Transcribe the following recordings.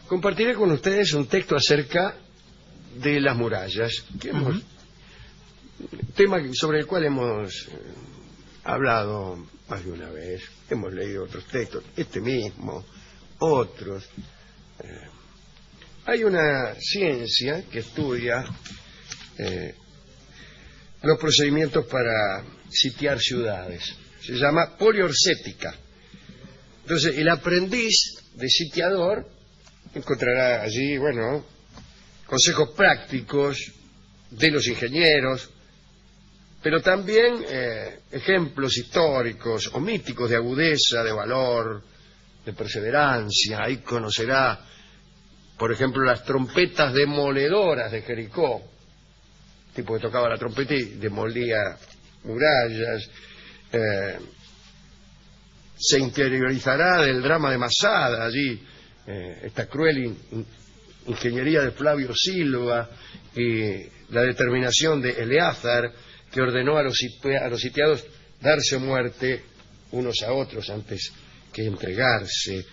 compartiré con ustedes un texto acerca de las murallas, tema sobre el cual hemos hablado más de una vez. Hemos leído otros textos, este mismo, otros. Hay una ciencia que estudia los procedimientos para sitiar ciudades. Se llama poliorcética. Entonces, el aprendiz de sitiador encontrará allí, bueno, consejos prácticos de los ingenieros, pero también ejemplos históricos o míticos de agudeza, de valor, de perseverancia. Ahí conocerá, por ejemplo, las trompetas demoledoras de Jericó, tipo que tocaba la trompeta y demolía murallas. Se interiorizará del drama de Masada, allí esta cruel ingeniería de Flavio Silva y la determinación de Eleazar, que ordenó a los sitiados darse muerte unos a otros antes que entregarse,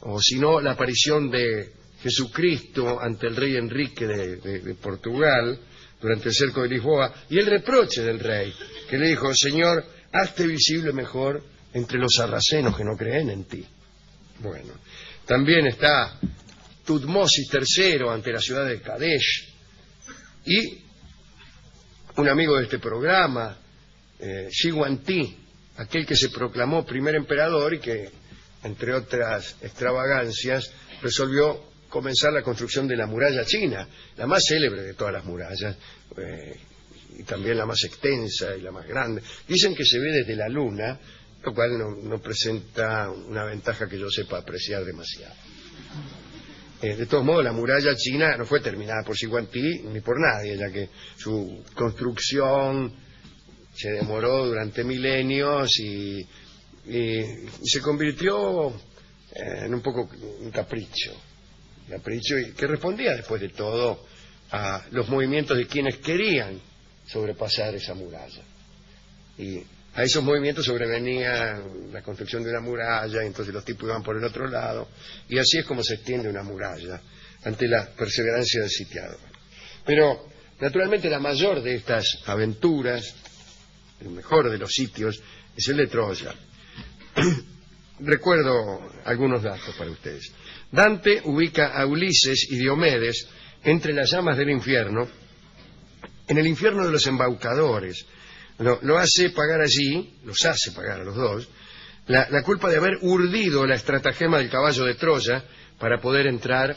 o si no, la aparición de Jesucristo ante el rey Enrique de Portugal durante el cerco de Lisboa, y el reproche del rey, que le dijo: Señor, hazte visible mejor entre los sarracenos que no creen en ti. Bueno, también está Tutmosis III ante la ciudad de Kadesh, y un amigo de este programa, Shi Huangdi, aquel que se proclamó primer emperador y que, entre otras extravagancias, resolvió comenzar la construcción de la muralla china, la más célebre de todas las murallas, y también la más extensa y la más grande. Dicen que se ve desde la luna, lo cual no presenta una ventaja que yo sepa apreciar demasiado. De todos modos, la muralla china no fue terminada por Shi Huangdi ni por nadie, ya que su construcción se demoró durante milenios y se convirtió en un poco un capricho y que respondía después de todo a los movimientos de quienes querían sobrepasar esa muralla. Y a esos movimientos sobrevenía la construcción de una muralla, y entonces los tipos iban por el otro lado, y así es como se extiende una muralla ante la perseverancia del sitiador. Pero, naturalmente, la mayor de estas aventuras, el mejor de los sitios, es el de Troya. Recuerdo algunos datos para ustedes. Dante ubica a Ulises y Diomedes entre las llamas del infierno, en el infierno de los embaucadores. Lo hace pagar allí, los hace pagar a los dos, la culpa de haber urdido la estratagema del caballo de Troya para poder entrar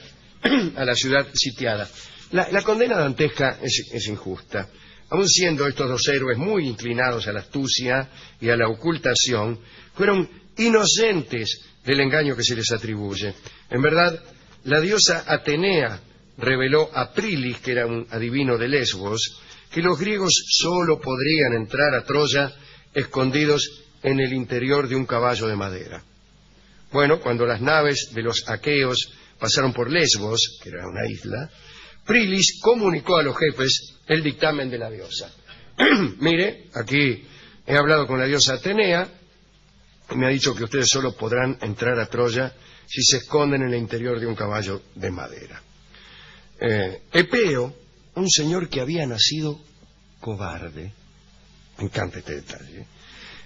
a la ciudad sitiada. La condena dantesca es injusta. Aun siendo estos dos héroes muy inclinados a la astucia y a la ocultación, fueron inocentes del engaño que se les atribuye. En verdad, la diosa Atenea reveló a Prilis, que era un adivino de Lesbos, que los griegos solo podrían entrar a Troya escondidos en el interior de un caballo de madera. Bueno, cuando las naves de los aqueos pasaron por Lesbos, que era una isla, Prilis comunicó a los jefes el dictamen de la diosa. Mire, aquí he hablado con la diosa Atenea y me ha dicho que ustedes solo podrán entrar a Troya si se esconden en el interior de un caballo de madera. Epeo, un señor que había nacido cobarde, me encanta este detalle,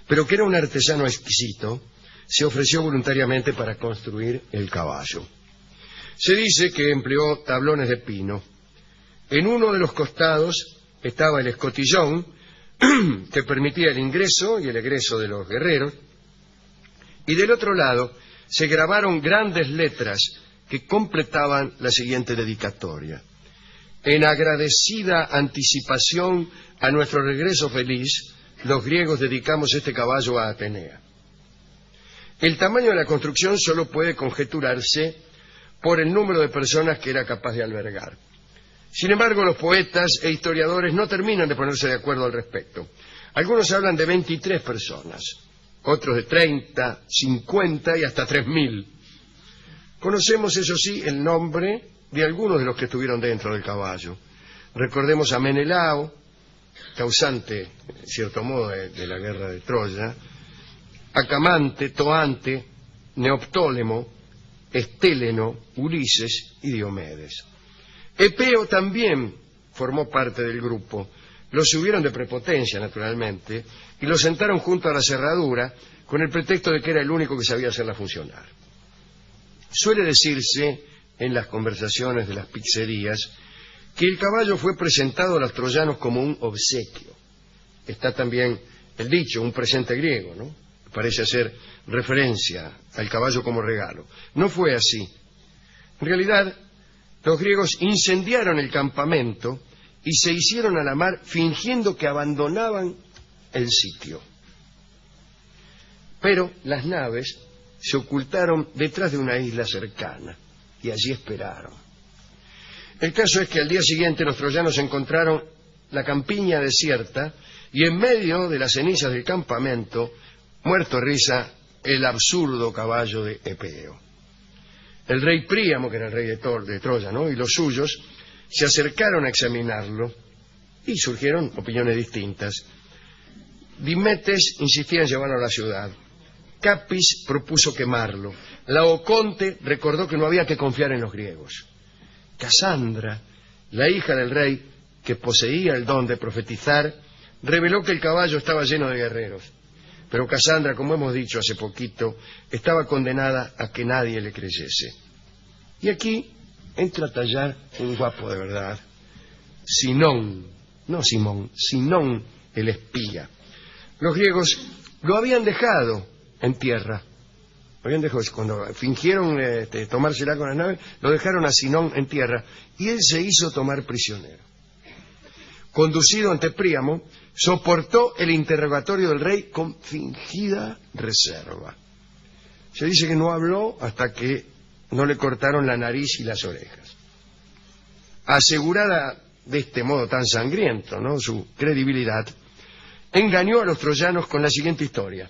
pero que era un artesano exquisito, se ofreció voluntariamente para construir el caballo. Se dice que empleó tablones de pino. En uno de los costados estaba el escotillón que permitía el ingreso y el egreso de los guerreros, y del otro lado se grabaron grandes letras que completaban la siguiente dedicatoria: en agradecida anticipación a nuestro regreso feliz, los griegos dedicamos este caballo a Atenea. El tamaño de la construcción solo puede conjeturarse por el número de personas que era capaz de albergar. Sin embargo, los poetas e historiadores no terminan de ponerse de acuerdo al respecto. Algunos hablan de 23 personas, otros de 30, 50 y hasta 3.000. Conocemos, eso sí, el nombre de algunos de los que estuvieron dentro del caballo. Recordemos a Menelao, causante, en cierto modo, de la guerra de Troya, a Camante, Toante, Neoptólemo, Estéleno, Ulises y Diomedes. Epeo también formó parte del grupo. Lo subieron de prepotencia, naturalmente, y lo sentaron junto a la cerradura con el pretexto de que era el único que sabía hacerla funcionar. Suele decirse en las conversaciones de las pizzerías que el caballo fue presentado a los troyanos como un obsequio. Está también el dicho, un presente griego, ¿no? Parece hacer referencia al caballo como regalo. No fue así. En realidad, los griegos incendiaron el campamento y se hicieron a la mar fingiendo que abandonaban el sitio. Pero las naves se ocultaron detrás de una isla cercana y allí esperaron. El caso es que al día siguiente los troyanos encontraron la campiña desierta y en medio de las cenizas del campamento, muerto de risa, el absurdo caballo de Epeo. El rey Príamo, que era el rey de Troya, ¿no?, y los suyos se acercaron a examinarlo y surgieron opiniones distintas. Dimetes insistía en llevarlo a la ciudad. Capis propuso quemarlo. Laoconte recordó que no había que confiar en los griegos. Casandra, la hija del rey, que poseía el don de profetizar, reveló que el caballo estaba lleno de guerreros. Pero Casandra, como hemos dicho hace poquito, estaba condenada a que nadie le creyese. Y aquí entra a tallar un guapo de verdad. Sinón, no Simón, Sinón el espía. Los griegos lo habían dejado en tierra. Lo habían dejado, cuando fingieron tomársela con las naves, lo dejaron a Sinón en tierra y él se hizo tomar prisionero. Conducido ante Príamo, soportó el interrogatorio del rey con fingida reserva. Se dice que no habló hasta que no le cortaron la nariz y las orejas. Asegurada de este modo tan sangriento, ¿no?, su credibilidad, engañó a los troyanos con la siguiente historia.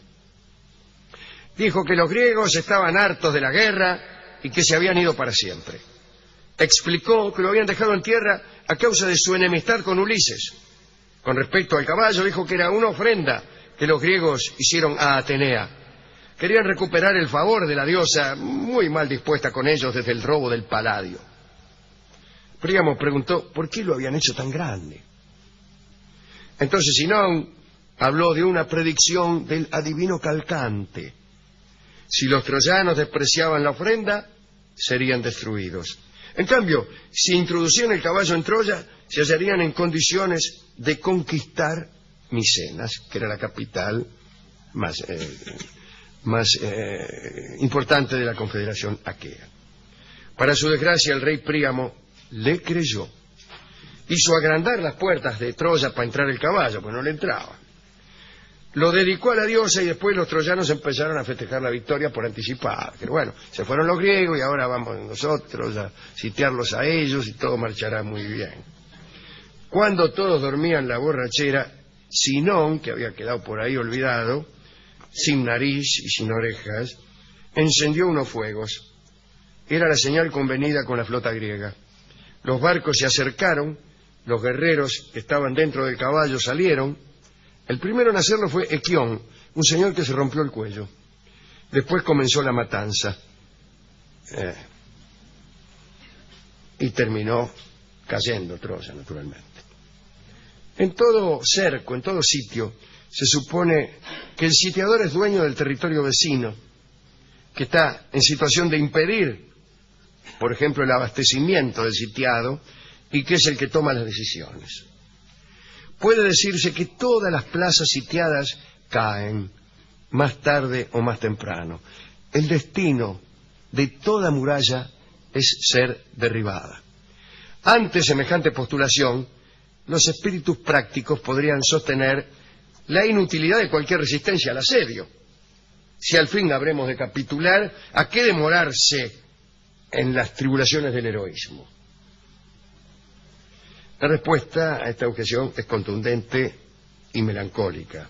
Dijo que los griegos estaban hartos de la guerra y que se habían ido para siempre. Explicó que lo habían dejado en tierra a causa de su enemistad con Ulises. Con respecto al caballo, dijo que era una ofrenda que los griegos hicieron a Atenea. Querían recuperar el favor de la diosa, muy mal dispuesta con ellos desde el robo del Paladio. Príamo preguntó por qué lo habían hecho tan grande. Entonces Sinón habló de una predicción del adivino Calcante. Si los troyanos despreciaban la ofrenda, serían destruidos. En cambio, si introducían el caballo en Troya, se hallarían en condiciones de conquistar Micenas, que era la capital más importante de la confederación aquea. Para su desgracia, el rey Príamo le creyó. Hizo agrandar las puertas de Troya para entrar el caballo, pues no le entraba. Lo dedicó a la diosa y después los troyanos empezaron a festejar la victoria por anticipado. Pero bueno, se fueron los griegos y ahora vamos nosotros a sitiarlos a ellos y todo marchará muy bien. Cuando todos dormían la borrachera, Sinón, que había quedado por ahí olvidado, sin nariz y sin orejas, encendió unos fuegos. Era la señal convenida con la flota griega. Los barcos se acercaron, los guerreros que estaban dentro del caballo salieron. El primero en hacerlo fue Equión, un señor que se rompió el cuello. Después comenzó la matanza. Y terminó cayendo Troya, naturalmente. En todo cerco, en todo sitio, se supone que el sitiador es dueño del territorio vecino, que está en situación de impedir, por ejemplo, el abastecimiento del sitiado, y que es el que toma las decisiones. Puede decirse que todas las plazas sitiadas caen, más tarde o más temprano. El destino de toda muralla es ser derribada. Ante semejante postulación, los espíritus prácticos podrían sostener la inutilidad de cualquier resistencia al asedio. Si al fin habremos de capitular, ¿a qué demorarse en las tribulaciones del heroísmo? La respuesta a esta objeción es contundente y melancólica.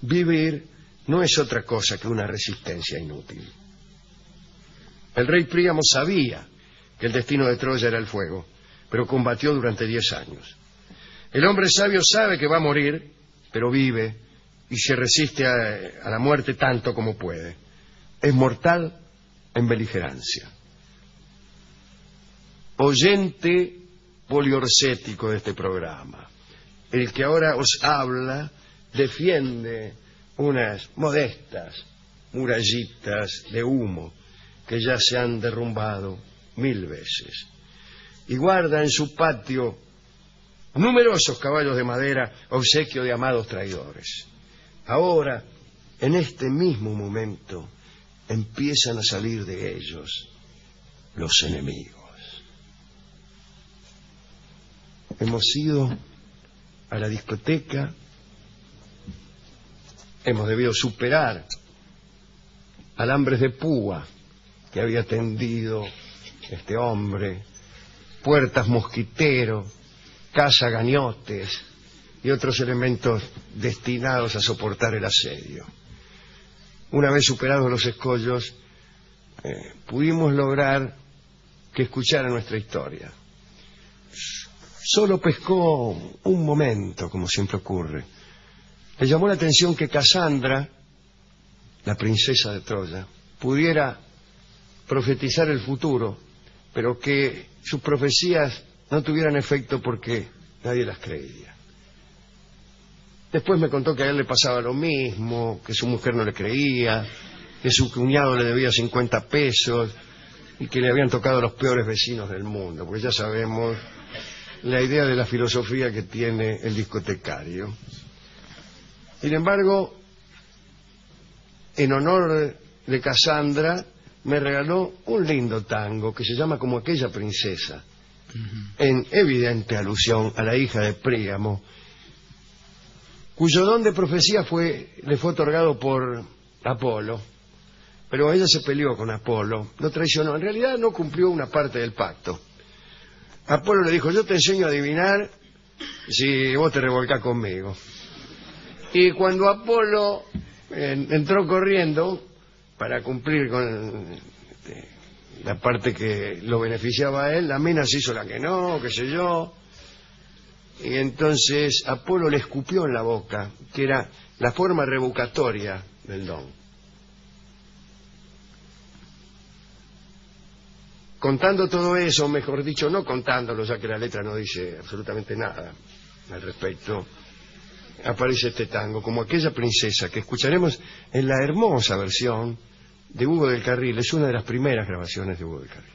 Vivir no es otra cosa que una resistencia inútil. El rey Príamo sabía que el destino de Troya era el fuego, pero combatió durante 10 años. El hombre sabio sabe que va a morir, pero vive y se resiste a la muerte tanto como puede. Es mortal en beligerancia. oyente poliorcético de este programa. El que ahora os habla defiende unas modestas murallitas de humo que ya se han derrumbado 1000 veces y guarda en su patio numerosos caballos de madera, obsequio de amados traidores. Ahora, en este mismo momento, empiezan a salir de ellos los enemigos. Hemos ido a la discoteca, hemos debido superar alambres de púa que había tendido este hombre, puertas mosquitero, cazagañotes y otros elementos destinados a soportar el asedio. Una vez superados los escollos, pudimos lograr que escuchara nuestra historia. Solo pescó un momento, como siempre ocurre. Le llamó la atención que Casandra, la princesa de Troya, pudiera profetizar el futuro, pero que sus profecías no tuvieran efecto porque nadie las creía. Después me contó que a él le pasaba lo mismo, que su mujer no le creía, que su cuñado le debía 50 pesos y que le habían tocado los peores vecinos del mundo, porque ya sabemos la idea de la filosofía que tiene el discotecario. Sin embargo, en honor de Casandra, me regaló un lindo tango que se llama Como aquella princesa, en evidente alusión a la hija de Príamo, cuyo don de profecía le fue otorgado por Apolo, pero ella se peleó con Apolo, lo traicionó, en realidad no cumplió una parte del pacto. Apolo le dijo: yo te enseño a adivinar si vos te revolcás conmigo. Y cuando Apolo entró corriendo para cumplir con la parte que lo beneficiaba a él, la mina se hizo la que no, qué sé yo, y entonces Apolo le escupió en la boca, que era la forma revocatoria del don. Contando todo eso, mejor dicho, no contándolo, ya que la letra no dice absolutamente nada al respecto, aparece este tango, Como aquella princesa, que escucharemos en la hermosa versión de Hugo del Carril. Es una de las primeras grabaciones de Hugo del Carril.